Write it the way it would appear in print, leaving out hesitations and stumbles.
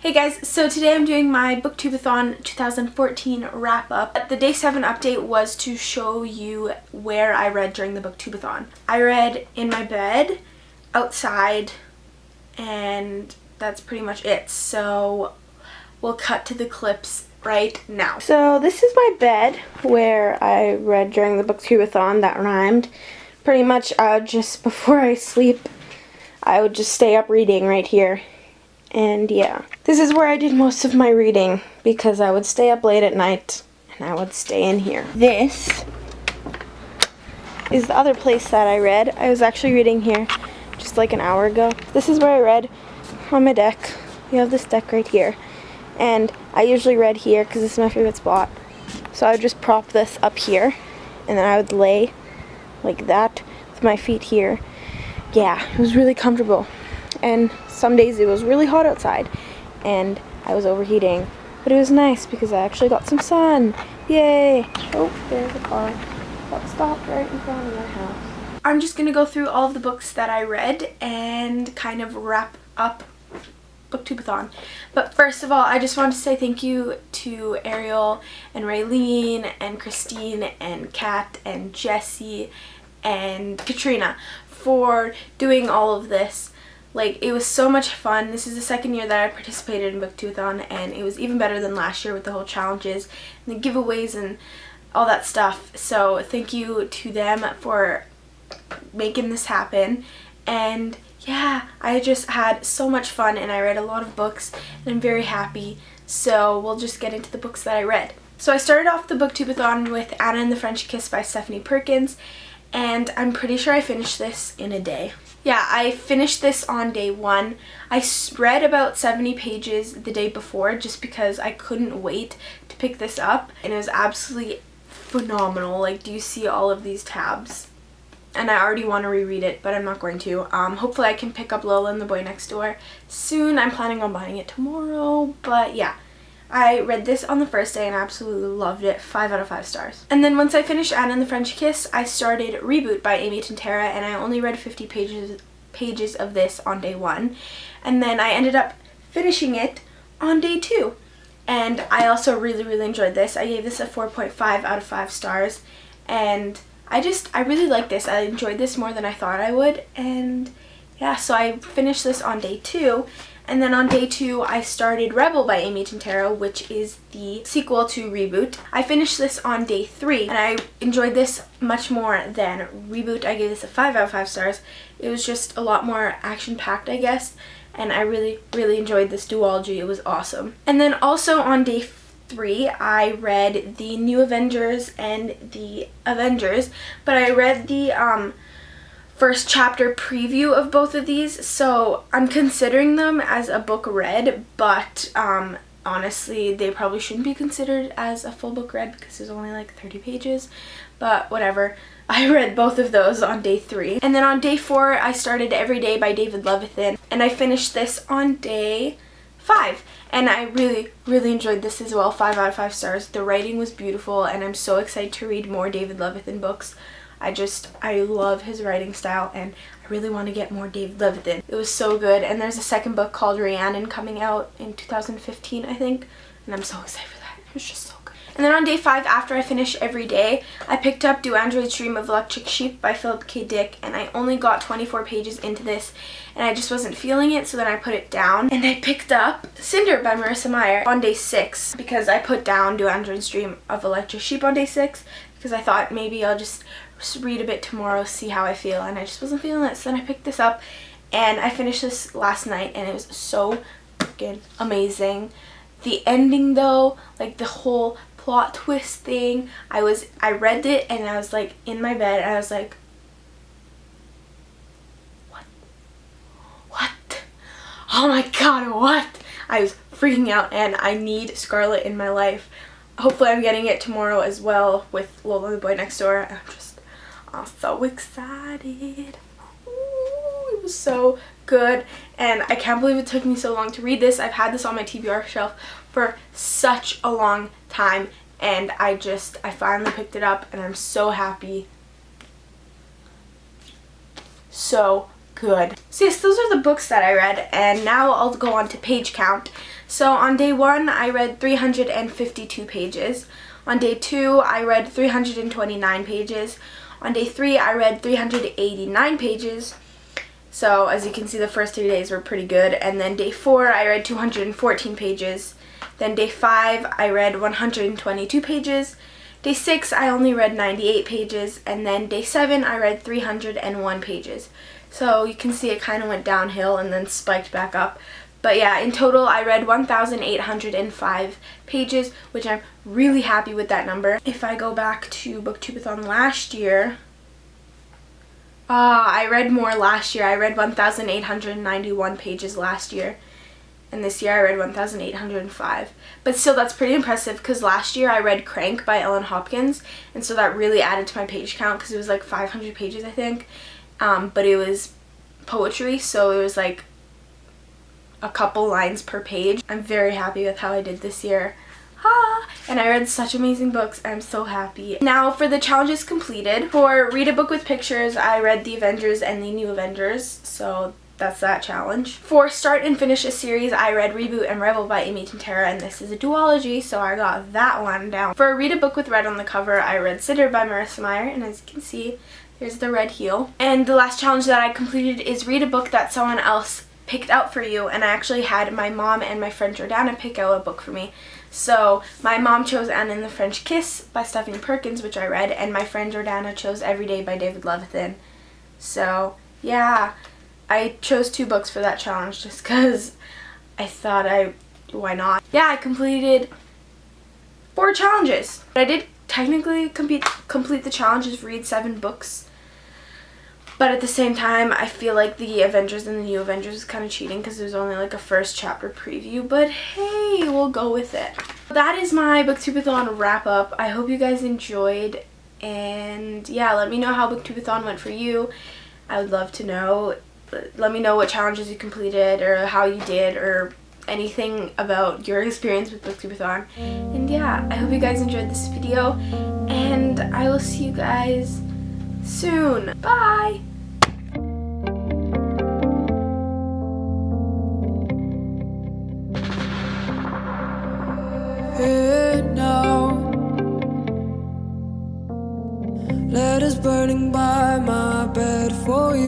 Hey guys, so today I'm doing my Booktubeathon 2014 wrap up. The day 7 update was to show you where I read during the Booktubeathon. I read in my bed, outside, and that's pretty much it. So we'll cut to the clips right now. So this is my bed where I read during the Booktubeathon. That rhymed. Pretty much just before I sleep, I would just stay up reading right here. And yeah, this is where I did most of my reading because I would stay up late at night and I would stay in here. This is the other place that I read. I was actually reading here just like an hour ago. This is where I read on my deck. You have this deck right here. And I usually read here because this is my favorite spot. So I would just prop this up here and then I would lay like that with my feet here. Yeah, it was really comfortable. And some days it was really hot outside and I was overheating, but it was nice because I actually got some sun. Yay! Oh, there's a car that stopped right in front of my house. I'm just gonna go through all of the books that I read and kind of wrap up Booktubeathon. But first of all, I just want to say thank you to Ariel and Raylene and Christine and Kat and Jessie and Katrina for doing all of this. Like, it was so much fun. This is the second year that I participated in Booktubeathon, and it was even better than last year with the whole challenges and the giveaways and all that stuff. So thank you to them for making this happen. And yeah, I just had so much fun and I read a lot of books and I'm very happy. So we'll just get into the books that I read. So I started off the Booktubeathon with Anna and the French Kiss by Stephanie Perkins, and I'm pretty sure I finished this in a day. Yeah, I finished this on day 1. I read about 70 pages the day before just because I couldn't wait to pick this up, and it was absolutely phenomenal. Like, do you see all of these tabs? And I already want to reread it, but I'm not going to. Hopefully I can pick up Lola and the Boy Next Door soon. I'm planning on buying it tomorrow, but yeah. I read this on the first day and I absolutely loved it. 5 out of 5 stars. And then once I finished Anna and the French Kiss, I started Reboot by Amy Tintera, and I only read 50 pages of this on day 1. And then I ended up finishing it on day 2. And I also really enjoyed this. I gave this a 4.5 out of 5 stars. And I really like this. I enjoyed this more than I thought I would. And yeah, so I finished this on day 2. And then on day 2, I started Rebel by Amy Tintera, which is the sequel to Reboot. I finished this on day 3, and I enjoyed this much more than Reboot. I gave this a 5 out of 5 stars. It was just a lot more action-packed, I guess, and I really enjoyed this duology. It was awesome. And then also on day 3, I read the New Avengers and the Avengers, but I read the first chapter preview of both of these, so I'm considering them as a book read, but honestly they probably shouldn't be considered as a full book read because there's only like 30 pages, but whatever. I read both of those on day 3. And then on day 4 I started Every Day by David Levithan, and I finished this on day 5. And I really enjoyed this as well. 5 out of 5 stars. The writing was beautiful and I'm so excited to read more David Levithan books. I love his writing style and I really want to get more David Levithan. It was so good, and there's a second book called Rhiannon coming out in 2015, I think, and I'm so excited for that. It was just so good. And then on day 5, after I finished Every Day, I picked up Do Androids Dream of Electric Sheep by Philip K. Dick, and I only got 24 pages into this and I just wasn't feeling it, so then I put it down. And I picked up Cinder by Marissa Meyer on day 6 because I put down Do Androids Dream of Electric Sheep on day 6 because I thought maybe I'll just read a bit tomorrow, see how I feel, and I just wasn't feeling it, so then I picked this up and I finished this last night and it was so freaking amazing. The ending though, like the whole plot twist thing, I read it and I was like in my bed and I was like, what? Oh my god, what? I was freaking out and I need Scarlet in my life. Hopefully I'm getting it tomorrow as well with Lola and the Boy Next Door. I'm so excited. Ooh, it was so good and I can't believe it took me so long to read this. I've had this on my TBR shelf for such a long time and I finally picked it up and I'm so happy. So good. So yes, those are the books that I read, and now I'll go on to page count. So on day 1, I read 352 pages. On day 2, I read 329 pages. On day 3, I read 389 pages. So as you can see, the first 3 days were pretty good. And then day 4, I read 214 pages. Then day 5, I read 122 pages. Day 6, I only read 98 pages. And then day 7, I read 301 pages. So you can see it kind of went downhill and then spiked back up. But yeah, in total, I read 1,805 pages, which I'm really happy with that number. If I go back to Booktubeathon last year, I read more last year. I read 1,891 pages last year. And this year I read 1,805. But still, that's pretty impressive because last year I read Crank by Ellen Hopkins. And so that really added to my page count because it was like 500 pages, I think. But it was poetry, so it was like a couple lines per page. I'm very happy with how I did this year. And I read such amazing books. I'm so happy. Now for the challenges completed. For Read a Book with Pictures, I read The Avengers and The New Avengers, so that's that challenge. For Start and Finish a Series, I read Reboot and Rebel by Amy Tintera, and this is a duology, so I got that one down. For Read a Book with Red on the Cover, I read Sitter by Marissa Meyer, and as you can see, there's the red heel. And the last challenge that I completed is read a book that someone else picked out for you, and I actually had my mom and my friend Jordana pick out a book for me. So my mom chose Anne and the French Kiss by Stephanie Perkins, which I read, and my friend Jordana chose Every Day by David Levithan. So yeah, I chose 2 books for that challenge just because I thought why not? Yeah, I completed 4 challenges. But I did technically complete the challenges, read 7 books. But at the same time, I feel like The Avengers and The New Avengers is kind of cheating because there's only like a first chapter preview. But hey, we'll go with it. That is my Booktubeathon wrap up. I hope you guys enjoyed. And yeah, let me know how Booktubeathon went for you. I would love to know. Let me know what challenges you completed or how you did or anything about your experience with Booktubeathon. And yeah, I hope you guys enjoyed this video. And I will see you guys soon. Bye! Here now, letters burning by my bed for you.